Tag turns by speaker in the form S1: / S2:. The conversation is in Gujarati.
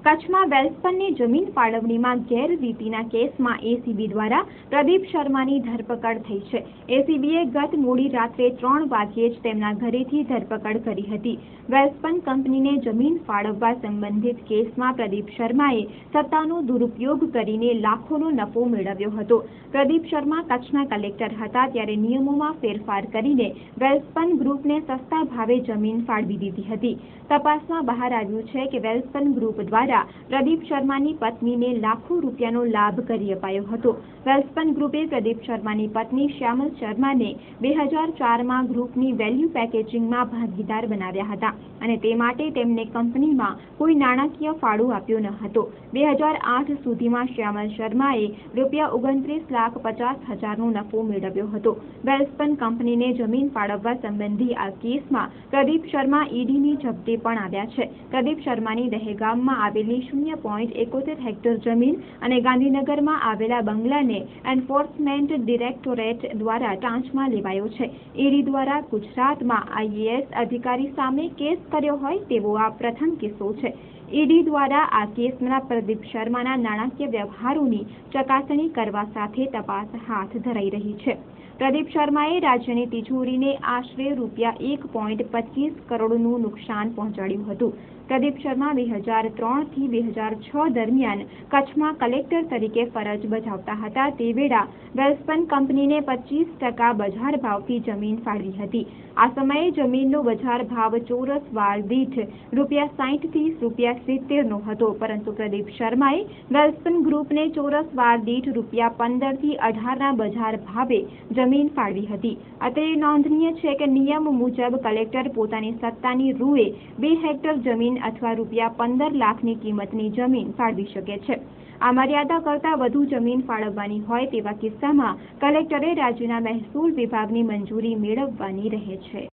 S1: કચ્છમાં વેલસ્પનની જમીન ફાળવણીમાં ગેરરીતિના કેસમાં એસીબી દ્વારા પ્રદીપ શર્માની ધરપકડ થઈ છે. એસીબીએ ગત મોડી રાત્રે 3 વાગ્યે જ તેમના ઘરેથી ધરપકડ કરી હતી. વેલસ્પન કંપનીને જમીન ફાળવવા સંબંધિત કેસમાં પ્રદીપ શર્માએ સત્તાનો દુરુપયોગ કરીને લાખોનો નફો મેળવ્યો હતો. પ્રદીપ શર્મા કચ્છના કલેક્ટર હતા ત્યારે નિયમોમાં ફેરફાર કરીને વેલસ્પન ગ્રુપને સસ્તા ભાવે જમીન ફાળવી દીધી હતી. તપાસમાં બહાર આવ્યું છે કે વેલસ્પન ગ્રુપ દ્વારા પ્રદીપ શર્માની પત્નીને લાખો રૂપિયાનો લાભ કરી અપાયો હતો. વેલસ્પન ગ્રુપે પ્રદીપ શર્માની પત્ની શ્યામલ શર્માને 2004માં ગ્રુપની વેલ્યુ પેકેજિંગમાં ભાગીદાર બનાવ્યા હતા અને તે માટે તેમને કંપનીમાં કોઈ નાણાકીય ફાળો આપ્યો ન હતો. 2008 સુધીમાં શ્યામલ શર્માએ ₹29,50,000નો નફો મેળવ્યો હતો. વેલસ્પન કંપનીને જમીન ફાળવવા સંબંધી આ કેસમાં પ્રદીપ શર્મા ઈડીની ઝપટે પણ આવ્યા છે. પ્રદીપ શર્માની દહેગામમાં આવેલી 0.71 હેક્ટર જમીન અને ગાંધીનગરમાં આવેલા બંગલાને એન્ફોર્સમેન્ટ ડિરેક્ટોરેટ દ્વારા ટાંચમાં લેવાયો છે. ઈડી દ્વારા ગુજરાતમાં આઈએએસ અધિકારી સામે કેસ કર્યો હોય તેવો આ પ્રથમ કિસ્સો છે. ઈડી દ્વારા આ કેસમાં પ્રદીપ શર્માના નાણાકીય વ્યવહારોની ચકાસણી કરવા સાથે તપાસ હાથ ધરાઈ રહી છે. પ્રદીપ શર્માએ રાજ્યની તિજોરીને આશરે ₹1.25 કરોડનું નુકસાન પહોંચાડ્યું હતું. પ્રદીપ શર્મા 2003 થી 2006 દરમિયાન કચ્છમાં કલેક્ટર તરીકે ફરજ બજાવતા હતા. તે વેળા વેલસ્પન કંપનીને 25% બજાર ભાવથી જમીન ફાળવી હતી. આ સમયે જમીનનો બજાર ભાવ ચોરસ વાર દીઠ ₹60 થી ₹70નો હતો, પરંતુ પ્રદીપ શર્માએ વેલસ્પન ગ્રુપને ચોરસ વાર દીઠ ₹15 થી ₹18ના બજાર ભાવે જમીન ફાળવી હતી. અત્રે નોંધનીય છે કે નિયમ મુજબ કલેક્ટર પોતાની સત્તાની રૂએ 2 હેક્ટર જમીન અથવા ₹15 લાખની કિંમતની જમીન ફાળવી શકે છે. આ મર્યાદા કરતાં વધુ જમીન ફાળવવાની હોય તેવા કિસ્સામાં કલેક્ટરે રાજ્યના મહેસૂલ વિભાગની મંજૂરી મેળવવાની રહે છે.